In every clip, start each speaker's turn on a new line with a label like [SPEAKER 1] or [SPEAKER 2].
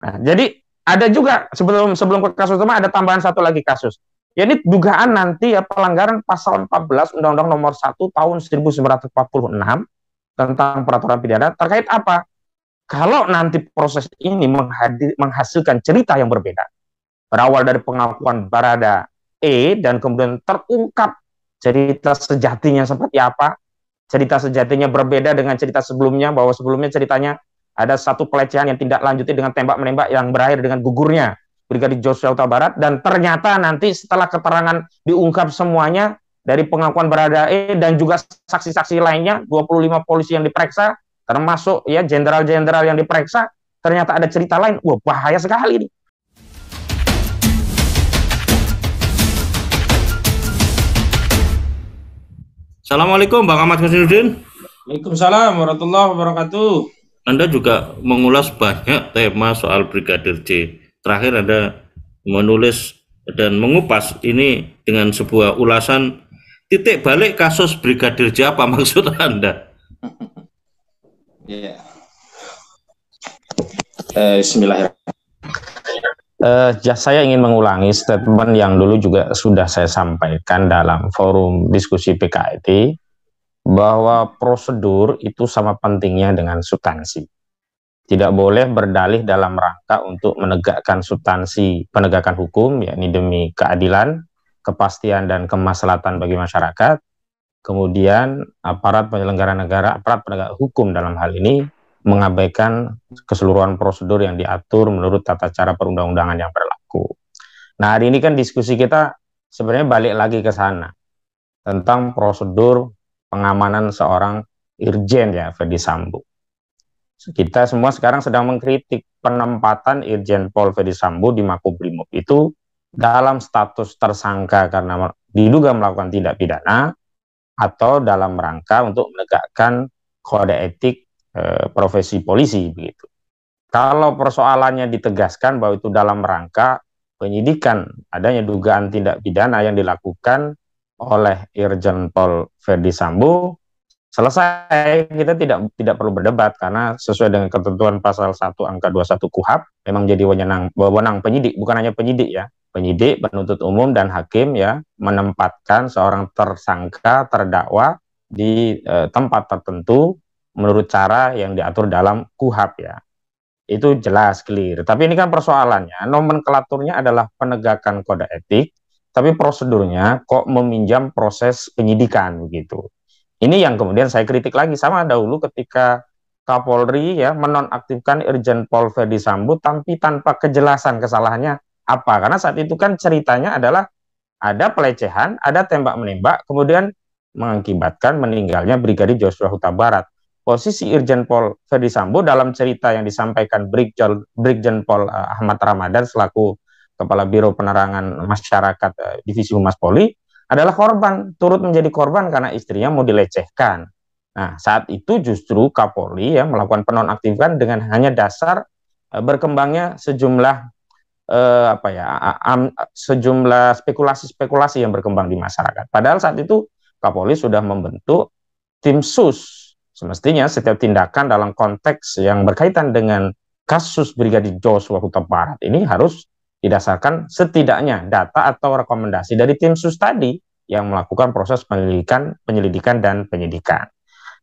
[SPEAKER 1] Nah, jadi ada juga sebelum sebelum kasus utama ada tambahan satu lagi kasus. Ya ini dugaan nanti ya pelanggaran pasal 14 Undang-Undang Nomor 1 Tahun 1946 tentang peraturan pidana terkait apa? Kalau nanti proses ini menghasilkan cerita yang berbeda, berawal dari pengakuan Barada E dan kemudian terungkap cerita sejatinya seperti apa, cerita sejatinya berbeda dengan cerita sebelumnya, bahwa sebelumnya ceritanya ada satu pelecehan yang tidak lanjuti dengan tembak menembak yang berakhir dengan gugurnya Brigadir Joshua Huta Barat, dan ternyata nanti setelah keterangan diungkap semuanya dari pengakuan Barada E dan juga saksi-saksi lainnya, 25 polisi yang diperiksa termasuk ya jenderal-jenderal yang diperiksa, ternyata ada cerita lain. Wah, bahaya sekali ini.
[SPEAKER 2] Assalamualaikum Bang Ahmad Husnuddin.
[SPEAKER 3] Waalaikumsalam warahmatullahi wabarakatuh.
[SPEAKER 2] Anda juga mengulas banyak tema soal Brigadir J. Terakhir Anda menulis dan mengupas ini dengan sebuah ulasan titik balik kasus Brigadir J. Apa maksud Anda?
[SPEAKER 3] Ya. Bismillahirrahmanirrahim.
[SPEAKER 1] Saya ingin mengulangi statement yang dulu juga sudah saya sampaikan dalam forum diskusi PKIT, bahwa prosedur itu sama pentingnya dengan substansi. Tidak boleh berdalih dalam rangka untuk menegakkan substansi penegakan hukum, yakni demi keadilan, kepastian dan kemaslahatan bagi masyarakat. Kemudian aparat penyelenggara negara, aparat penegak hukum dalam hal ini mengabaikan keseluruhan prosedur yang diatur menurut tata cara perundang-undangan yang berlaku. Nah, hari ini kan diskusi kita sebenarnya balik lagi ke sana, tentang prosedur pengamanan seorang Irjen ya, Ferdy Sambo. Kita semua sekarang sedang mengkritik penempatan Irjen Pol Ferdy Sambo di Makobrimob itu dalam status tersangka karena diduga melakukan tindak pidana, atau dalam rangka untuk menegakkan kode etik profesi polisi begitu. Kalau persoalannya ditegaskan bahwa itu dalam rangka penyidikan adanya dugaan tindak pidana yang dilakukan oleh Irjen Pol Ferdy Sambo, selesai, kita tidak perlu berdebat karena sesuai dengan ketentuan pasal 1 angka 21 KUHP memang jadi wewenang penyidik, bukan hanya penyidik ya. Penyidik, penuntut umum dan hakim ya menempatkan seorang tersangka terdakwa di tempat tertentu menurut cara yang diatur dalam KUHP ya. Itu jelas clear. Tapi ini kan persoalannya, nomenklaturnya adalah penegakan kode etik, tapi prosedurnya kok meminjam proses penyidikan begitu. Ini yang kemudian saya kritik lagi, sama dahulu ketika Kapolri ya menonaktifkan Irjen Pol Ferdy Sambo tapi tanpa kejelasan kesalahannya apa. Karena saat itu kan ceritanya adalah ada pelecehan, ada tembak menembak, kemudian mengakibatkan meninggalnya Brigadir Joshua Huta Barat. Posisi Irjen Pol Ferdy Sambo dalam cerita yang disampaikan Brigjen Pol Ahmad Ramadan selaku Kepala Biro Penerangan Masyarakat Divisi Humas Polri adalah korban, turut menjadi korban karena istrinya mau dilecehkan. Nah, saat itu justru Kapolri ya melakukan penonaktifan dengan hanya dasar berkembangnya sejumlah sejumlah spekulasi-spekulasi yang berkembang di masyarakat. Padahal saat itu Kapolri sudah membentuk tim sus. Semestinya setiap tindakan dalam konteks yang berkaitan dengan kasus Brigadir Joshua Huta Barat ini harus didasarkan setidaknya data atau rekomendasi dari tim sus tadi yang melakukan proses penyelidikan dan penyidikan.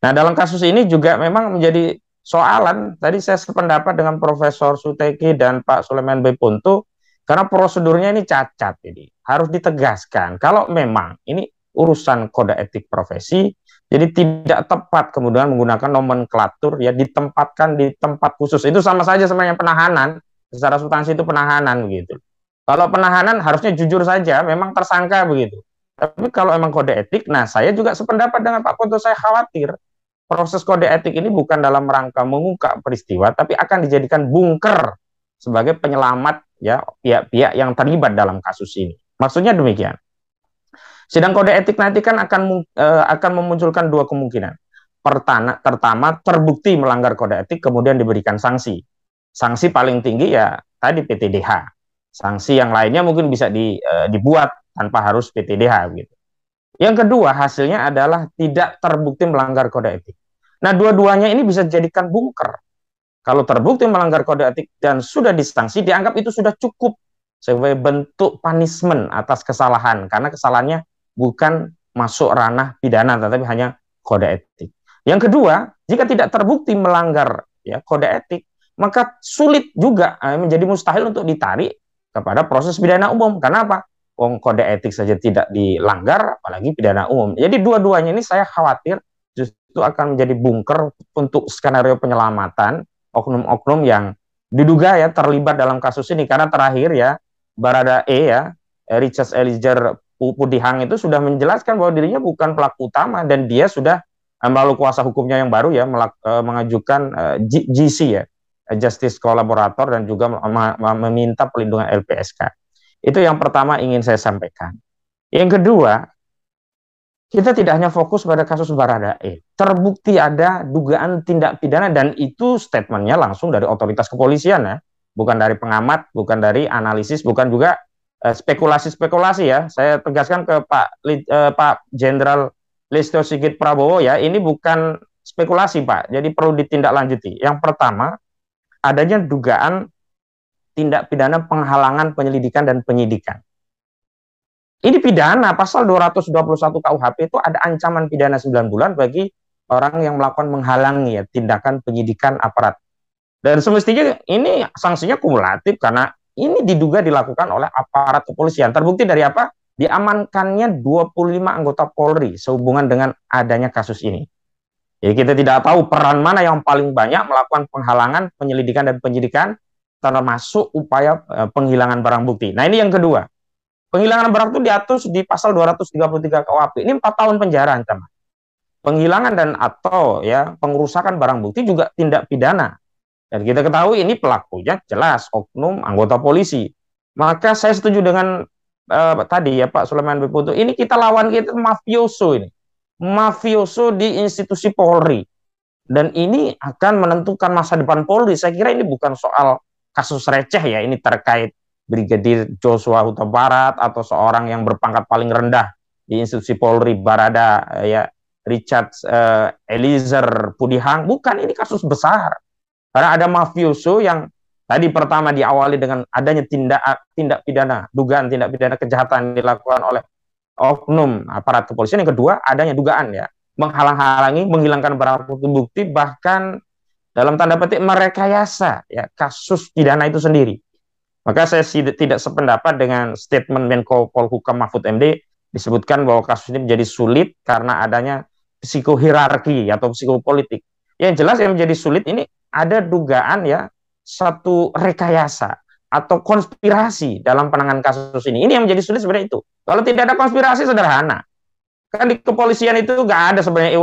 [SPEAKER 1] Nah, dalam kasus ini juga memang menjadi soalan, tadi saya sependapat dengan Profesor Suteki dan Pak Sulaiman B. Punto, karena prosedurnya ini cacat, jadi harus ditegaskan kalau memang ini urusan kode etik profesi, jadi tidak tepat kemudian menggunakan nomenklatur ya ditempatkan di tempat khusus. Itu sama saja sebenarnya penahanan, secara substansi itu penahanan begitu. Kalau penahanan harusnya jujur saja, memang tersangka begitu. Tapi kalau memang kode etik, nah saya juga sependapat dengan Pak Punto, saya khawatir proses kode etik ini bukan dalam rangka mengungkap peristiwa, tapi akan dijadikan bungker sebagai penyelamat ya pihak-pihak yang terlibat dalam kasus ini. Maksudnya demikian. Sidang kode etik nanti kan akan memunculkan dua kemungkinan. Pertama, terbukti melanggar kode etik, kemudian diberikan sanksi. Sanksi paling tinggi ya tadi PTDH. Sanksi yang lainnya mungkin bisa dibuat tanpa harus PTDH gitu. Yang kedua, hasilnya adalah tidak terbukti melanggar kode etik. Nah, dua-duanya ini bisa dijadikan bungker. Kalau terbukti melanggar kode etik dan sudah disanksi, dianggap itu sudah cukup sebagai bentuk punishment atas kesalahan, karena kesalahannya bukan masuk ranah pidana, tetapi hanya kode etik. Yang kedua, jika tidak terbukti melanggar ya kode etik, maka sulit juga menjadi mustahil untuk ditarik kepada proses pidana umum. Karena apa? Kode etik saja tidak dilanggar, apalagi pidana umum. Jadi dua-duanya ini saya khawatir justru akan menjadi bunker untuk skenario penyelamatan oknum-oknum yang diduga ya terlibat dalam kasus ini. Karena terakhir ya Baradae ya Richard Eliezer Pudihang itu sudah menjelaskan bahwa dirinya bukan pelaku utama dan dia sudah melalui kuasa hukumnya yang baru ya mengajukan GC ya Justice Collaborator dan juga meminta pelindungan LPSK. Itu yang pertama ingin saya sampaikan. Yang kedua, kita tidak hanya fokus pada kasus Baradae. Terbukti ada dugaan tindak pidana dan itu statementnya langsung dari otoritas kepolisian ya. Bukan dari pengamat, bukan dari analisis, bukan juga spekulasi-spekulasi ya. Saya tegaskan ke Pak Jenderal Listio Sigit Prabowo ya, ini bukan spekulasi Pak, jadi perlu ditindaklanjuti. Yang pertama, adanya dugaan tindak pidana penghalangan penyelidikan dan penyidikan. Ini pidana, pasal 221 KUHP itu ada ancaman pidana 9 bulan bagi orang yang melakukan menghalangi ya, tindakan penyidikan aparat. Dan semestinya ini sanksinya kumulatif karena ini diduga dilakukan oleh aparat kepolisian. Terbukti dari apa? Diamankannya 25 anggota Polri sehubungan dengan adanya kasus ini. Jadi kita tidak tahu peran mana yang paling banyak melakukan penghalangan, penyelidikan, dan penyidikan, termasuk upaya penghilangan barang bukti. Nah ini yang kedua. Penghilangan barang itu diatur di pasal 233 KUHP. Ini 4 tahun penjara ancaman. Penghilangan dan atau ya pengerusakan barang bukti juga tindak pidana. Dan kita ketahui ini pelakunya jelas oknum anggota polisi. Maka saya setuju dengan tadi ya Pak Sulaiman Beputu. Ini kita lawan kita mafioso ini. Mafioso di institusi Polri. Dan ini akan menentukan masa depan Polri. Saya kira ini bukan soal kasus receh ya. Ini terkait Brigadir Joshua Huta Barat atau seorang yang berpangkat paling rendah di institusi Polri, Barada ya Richard Eliezer Pudihang. Bukan, ini kasus besar. Karena ada mafioso yang tadi pertama diawali dengan adanya tindak pidana, dugaan tindak pidana kejahatan dilakukan oleh oknum aparat kepolisian. Yang kedua, adanya dugaan ya menghalang-halangi, menghilangkan barang bukti, bahkan dalam tanda petik merekayasa ya kasus pidana itu sendiri. Maka saya tidak sependapat dengan statement Menko Polhukam Mahfud MD disebutkan bahwa kasus ini menjadi sulit karena adanya psikohierarki atau psikopolitik. Yang jelas yang menjadi sulit ini ada dugaan ya satu rekayasa atau konspirasi dalam penanganan kasus ini. Ini yang menjadi sulit sebenarnya itu. Kalau tidak ada konspirasi sederhana. Kan di kepolisian itu nggak ada sebenarnya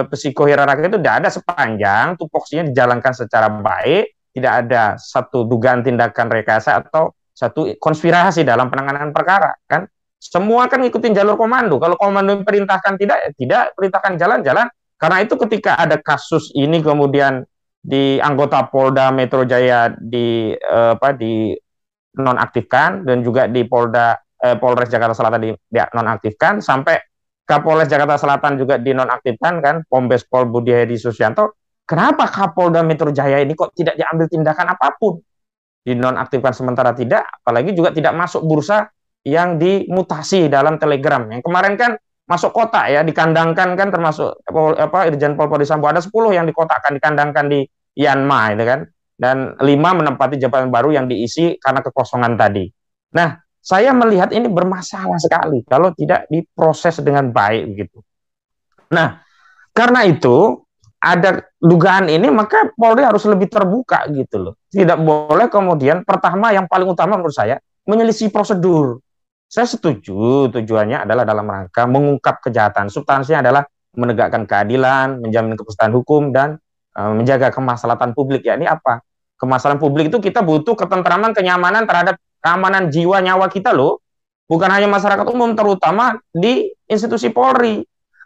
[SPEAKER 1] psikohierarki itu tidak ada sepanjang tupoksinya dijalankan secara baik. Tidak ada satu dugaan tindakan rekayasa atau satu konspirasi dalam penanganan perkara kan. Semua kan ngikutin jalur komando. Kalau komando perintahkan tidak perintahkan jalan-jalan. Karena itu ketika ada kasus ini kemudian di anggota Polda Metro Jaya dinonaktifkan dan juga di Polres Jakarta Selatan dinonaktifkan, sampai Kapolres Jakarta Selatan juga dinonaktifkan kan, Kombes Pol Budi Hedi Susianto. Kenapa Kapolda Metro Jaya ini kok tidak diambil tindakan apapun? Dinonaktifkan sementara tidak, apalagi juga tidak masuk bursa yang dimutasi dalam Telegram. Yang kemarin kan masuk kotak ya, dikandangkan kan, termasuk Irjen Pol Polri Sambo ada 10 yang dikotakkan, dikandangkan di Yanma itu kan. Dan 5 menempati jabatan baru yang diisi karena kekosongan tadi. Nah, saya melihat ini bermasalah sekali kalau tidak diproses dengan baik begitu. Nah, karena itu ada dugaan ini, maka Polri harus lebih terbuka gitu loh. Tidak boleh kemudian, pertama yang paling utama menurut saya, menyelisih prosedur. Saya setuju tujuannya adalah dalam rangka mengungkap kejahatan. Substansinya adalah menegakkan keadilan, menjamin kepastian hukum, dan menjaga kemaslahatan publik. Ya, ini apa? Kemaslahatan publik itu kita butuh ketentraman, kenyamanan terhadap keamanan jiwa nyawa kita loh. Bukan hanya masyarakat umum, terutama di institusi Polri.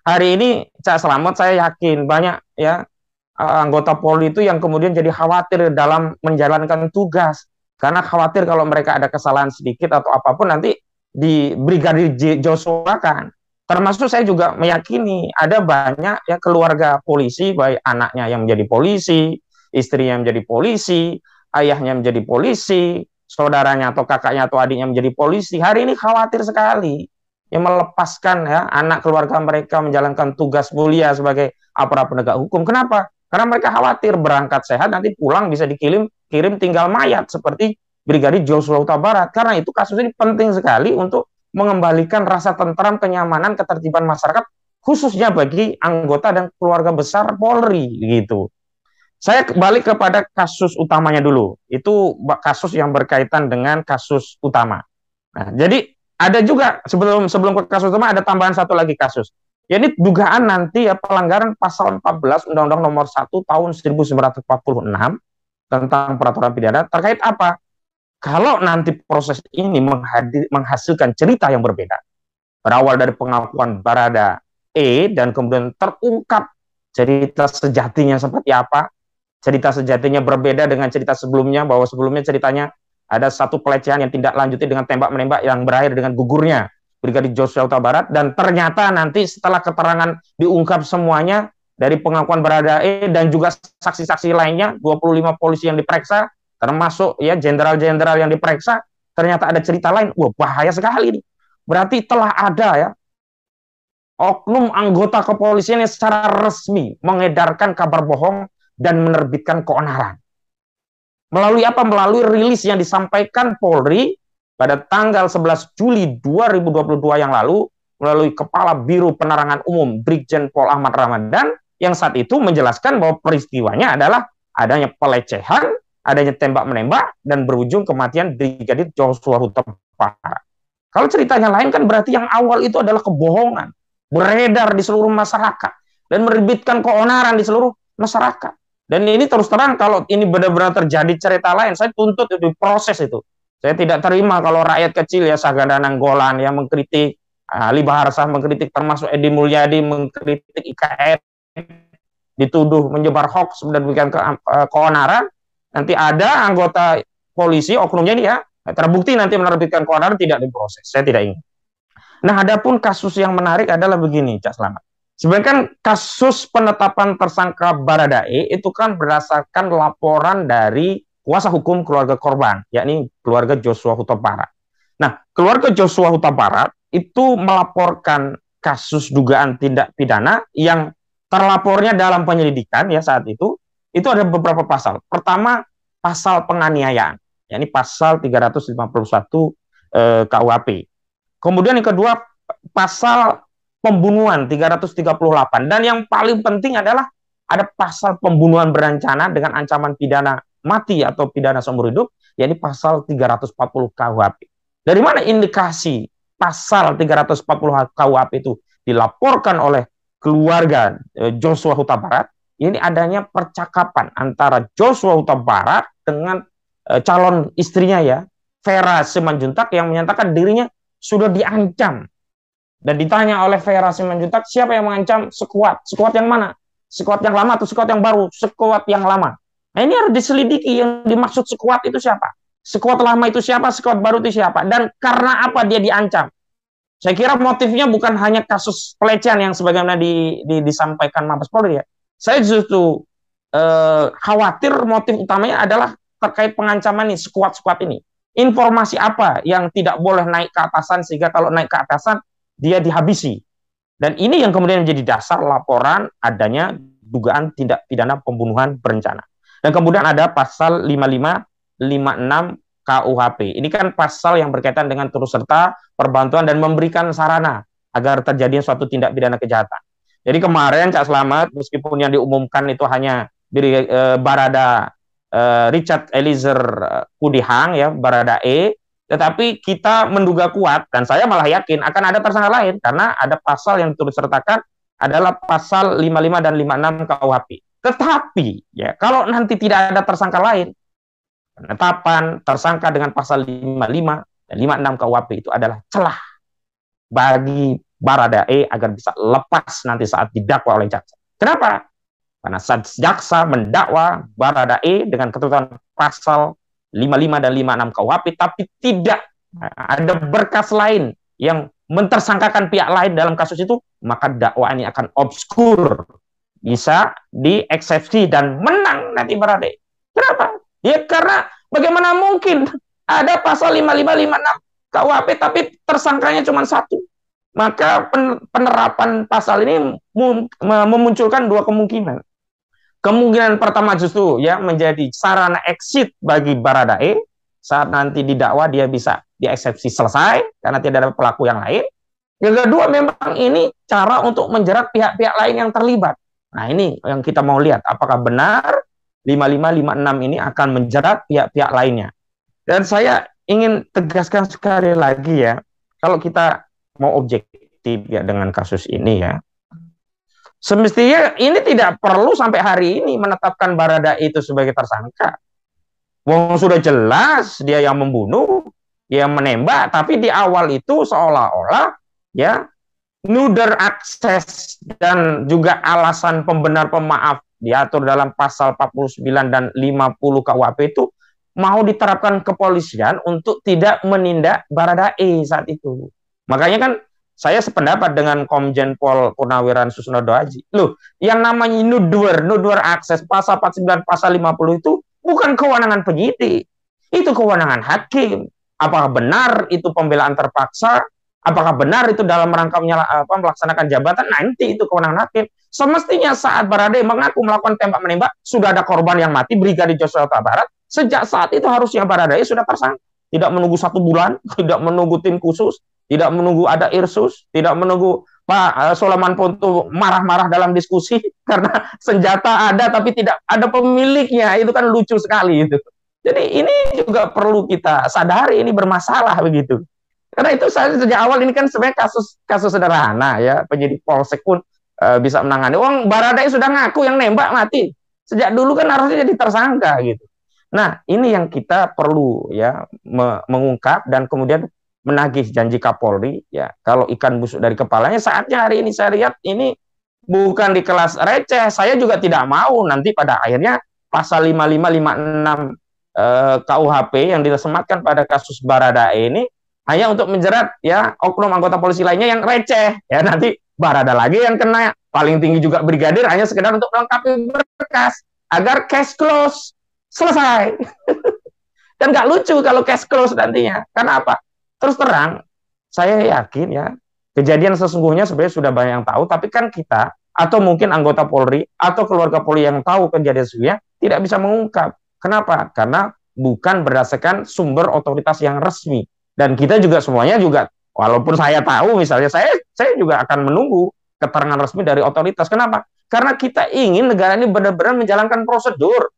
[SPEAKER 1] Hari ini Cak Selamat saya yakin banyak ya anggota Polri itu yang kemudian jadi khawatir dalam menjalankan tugas. Karena khawatir kalau mereka ada kesalahan sedikit atau apapun nanti di Brigadir Joshua kan. Termasuk saya juga meyakini ada banyak ya keluarga polisi, baik anaknya yang menjadi polisi, istrinya menjadi polisi, ayahnya menjadi polisi, saudaranya atau kakaknya atau adiknya menjadi polisi. Hari ini khawatir sekali yang melepaskan ya anak keluarga mereka menjalankan tugas mulia sebagai aparat penegak hukum. Kenapa? Karena mereka khawatir berangkat sehat nanti pulang bisa kirim tinggal mayat seperti Brigadir Joshua Huta Barat. Karena itu kasus ini penting sekali untuk mengembalikan rasa tentram, kenyamanan, ketertiban masyarakat, khususnya bagi anggota dan keluarga besar Polri, gitu. Saya balik kepada kasus utamanya dulu. Itu kasus yang berkaitan dengan kasus utama. Nah, jadi ada juga sebelum ke kasus utama ada tambahan satu lagi kasus. Jadi dugaan nanti ya pelanggaran pasal 14 Undang-Undang Nomor 1 Tahun 1946 tentang peraturan pidana terkait apa? Kalau nanti proses ini menghasilkan cerita yang berbeda, berawal dari pengakuan Barada E dan kemudian terungkap cerita sejatinya seperti apa, cerita sejatinya berbeda dengan cerita sebelumnya, bahwa sebelumnya ceritanya ada satu pelecehan yang tidak lanjuti dengan tembak-menembak yang berakhir dengan gugurnya Brigadir Joshua Huta Barat, dan ternyata nanti setelah keterangan diungkap semuanya dari pengakuan Barada E dan juga saksi-saksi lainnya, 25 polisi yang diperiksa, termasuk ya jenderal-jenderal yang diperiksa, ternyata ada cerita lain. Wah, bahaya sekali ini. Berarti telah ada ya oknum anggota kepolisian yang secara resmi mengedarkan kabar bohong dan menerbitkan keonaran. Melalui apa? Melalui rilis yang disampaikan Polri pada tanggal 11 Juli 2022 yang lalu melalui Kepala Biro Penerangan Umum Brigjen Pol Ahmad Ramadan, yang saat itu menjelaskan bahwa peristiwanya adalah adanya pelecehan, adanya tembak-menembak, dan berujung kematian Brigadir Joshua Huta Barat. Kalau ceritanya lain kan berarti yang awal itu adalah kebohongan, beredar di seluruh masyarakat, dan menerbitkan keonaran di seluruh masyarakat. Dan ini terus terang kalau ini benar-benar terjadi cerita lain, saya tuntut itu proses itu. Saya tidak terima kalau rakyat kecil ya Saganda Nanggolan yang mengkritik, Ali Baharsah mengkritik, termasuk Edi Mulyadi mengkritik IKN, dituduh menyebar hoax dan memberikan keonaran. Nanti ada anggota polisi, oknumnya ini ya, terbukti nanti menerbitkan keonaran, tidak diproses. Saya tidak ingin. Nah, adapun kasus yang menarik adalah begini, Cak Slamet. Sebenarnya kan kasus penetapan tersangka Barada E itu kan berdasarkan laporan dari kuasa hukum keluarga korban, yakni keluarga Joshua Huta Barat. Nah, keluarga Joshua Huta Barat itu melaporkan kasus dugaan tindak pidana yang terlapornya dalam penyelidikan ya saat itu ada beberapa pasal. Pertama, pasal penganiayaan, yakni pasal 351 KUHP. Kemudian yang kedua, pasal pembunuhan 338. Dan yang paling penting adalah ada pasal pembunuhan berencana dengan ancaman pidana mati atau pidana seumur hidup, yakni pasal 340 KUHP. Dari mana indikasi pasal 340 KUHP itu dilaporkan oleh keluarga Joshua Huta Barat? Ini adanya percakapan antara Joshua Huta Barat dengan calon istrinya ya, Vera Simanjuntak, yang menyatakan dirinya sudah diancam. Dan ditanya oleh Vera Simanjuntak, siapa yang mengancam? Sekuat. Sekuat yang mana? Sekuat yang lama atau sekuat yang baru? Sekuat yang lama. Nah, ini harus diselidiki yang dimaksud sekuat itu siapa? Sekuat lama itu siapa? Sekuat baru itu siapa? Dan karena apa dia diancam? Saya kira motifnya bukan hanya kasus pelecehan yang sebagaimana disampaikan Mabes Polri ya. Saya justru khawatir motif utamanya adalah terkait pengancaman ini, sekuat-sekuat ini. Informasi apa yang tidak boleh naik ke atasan sehingga kalau naik ke atasan dia dihabisi. Dan ini yang kemudian menjadi dasar laporan adanya dugaan tindak pidana pembunuhan berencana. Dan kemudian ada pasal 55, 56 KUHP. Ini kan pasal yang berkaitan dengan turut serta, perbantuan, dan memberikan sarana agar terjadi suatu tindak pidana kejahatan. Jadi kemarin Cak Slamet, meskipun yang diumumkan itu hanya Barada Richard Eliezer Pudihang ya, Barada E, tetapi kita menduga kuat, dan saya malah yakin akan ada tersangka lain, karena ada pasal yang turut sertakan adalah pasal 55 dan 56 KUHP. Tetapi ya kalau nanti tidak ada tersangka lain, penetapan tersangka dengan pasal 55 dan 56 KUHP itu adalah celah bagi Barada E agar bisa lepas nanti saat didakwa oleh jaksa. Kenapa? Karena saat jaksa mendakwa Barada E dengan ketentuan pasal 55 dan 56 KUHP, tapi tidak ada berkas lain yang mentersangkakan pihak lain dalam kasus itu, maka dakwaan ini akan obskur, bisa dieksepsi dan menang nanti Baradae. Kenapa? Ya karena bagaimana mungkin ada pasal 5556 KUHP tapi tersangkanya cuma satu. Maka penerapan pasal ini memunculkan dua kemungkinan. Kemungkinan pertama justru ya menjadi sarana exit bagi Baradae saat nanti didakwa dia bisa dieksepsi selesai karena tidak ada pelaku yang lain. Yang kedua memang ini cara untuk menjerat pihak-pihak lain yang terlibat. Nah ini yang kita mau lihat apakah benar 5556 ini akan menjerat pihak-pihak lainnya. Dan saya ingin tegaskan sekali lagi ya, kalau kita mau objektif ya dengan kasus ini ya, semestinya ini tidak perlu sampai hari ini menetapkan Baradae itu sebagai tersangka. Wong sudah jelas dia yang membunuh, dia yang menembak, tapi di awal itu seolah-olah ya nuder akses dan juga alasan pembenar pemaaf diatur dalam pasal 49 dan 50 KUHP itu mau diterapkan kepolisian untuk tidak menindak Baradae saat itu. Makanya kan saya sependapat dengan Komjen Pol Purnawiran Susnodo Aji. Loh, yang namanya nuduar akses pasal 49, pasal 50 itu bukan kewenangan penyidik. Itu kewenangan hakim. Apakah benar itu pembelaan terpaksa? Apakah benar itu dalam rangka melaksanakan jabatan? Nanti itu kewenangan hakim. Semestinya saat Baradae mengaku melakukan tembak-menembak, sudah ada korban yang mati, Brigadir Joshua Huta Barat. Sejak saat itu harusnya Baradae sudah tersangka. Tidak menunggu 1 bulan, tidak menunggu tim khusus, tidak menunggu ada Irsus, tidak menunggu Pak Soleman Ponto marah-marah dalam diskusi karena senjata ada tapi tidak ada pemiliknya. Itu kan lucu sekali itu. Jadi ini juga perlu kita sadari, ini bermasalah begitu. Karena itu saya sejak awal ini kan sebenarnya kasus sederhana ya, penyidik Polsek pun bisa menangani. Wong Baradae sudah ngaku yang nembak mati. Sejak dulu kan harusnya jadi tersangka gitu. Nah, ini yang kita perlu ya mengungkap dan kemudian menagih janji Kapolri ya. Kalau ikan busuk dari kepalanya, saatnya hari ini saya lihat ini bukan di kelas receh. Saya juga tidak mau nanti pada akhirnya pasal 5556 KUHP yang disematkan pada kasus Baradae ini hanya untuk menjerat ya oknum anggota polisi lainnya yang receh ya, nanti Barada lagi yang kena, paling tinggi juga brigadir, hanya sekedar untuk melengkapi berkas agar case close, selesai. Dan nggak lucu kalau case close nantinya. Karena apa? Terus terang, saya yakin ya kejadian sesungguhnya sebenarnya sudah banyak yang tahu, tapi kan kita atau mungkin anggota Polri atau keluarga Polri yang tahu kejadian sesungguhnya tidak bisa mengungkap. Kenapa? Karena bukan berdasarkan sumber otoritas yang resmi. Dan kita juga semuanya juga, walaupun saya tahu misalnya, saya juga akan menunggu keterangan resmi dari otoritas. Kenapa? Karena kita ingin negara ini benar-benar menjalankan prosedur.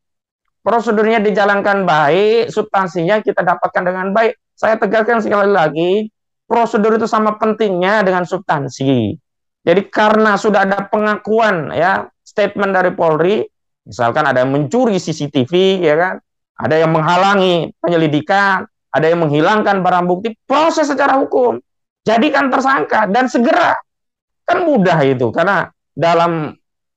[SPEAKER 1] Prosedurnya dijalankan baik, substansinya kita dapatkan dengan baik. Saya tegaskan sekali lagi, prosedur itu sama pentingnya dengan substansi. Jadi karena sudah ada pengakuan ya, statement dari Polri, misalkan ada yang mencuri CCTV, ya kan, ada yang menghalangi penyelidikan, ada yang menghilangkan barang bukti, proses secara hukum, jadikan tersangka dan segera. Kan mudah itu, karena dalam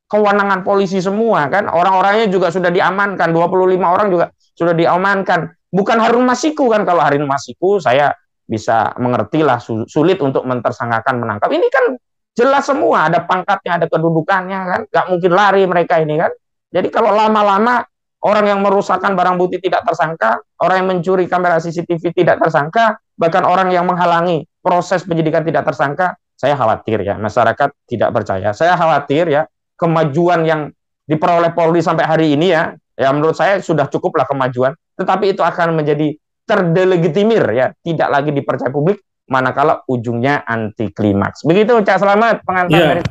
[SPEAKER 1] kewenangan polisi semua kan, orang-orangnya juga sudah diamankan, 25 orang juga sudah diamankan. Bukan Harun Masiku kan, kalau Harun Masiku saya bisa mengerti lah, sulit untuk mentersangkakan, menangkap. Ini kan jelas semua, ada pangkatnya, ada kedudukannya kan, nggak mungkin lari mereka ini kan. Jadi kalau lama-lama orang yang merusakkan barang bukti tidak tersangka, orang yang mencuri kamera CCTV tidak tersangka, bahkan orang yang menghalangi proses penyidikan tidak tersangka, saya khawatir ya, masyarakat tidak percaya. Saya khawatir ya, kemajuan yang diperoleh Polri sampai hari ini ya menurut saya sudah cukuplah kemajuan, tetapi itu akan menjadi terdelegitimir ya, tidak lagi dipercaya publik, manakala ujungnya anti klimaks. Begitu Cak Selamat pengantar dari...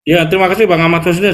[SPEAKER 2] Ya, terima kasih Bang Ahmad Husni.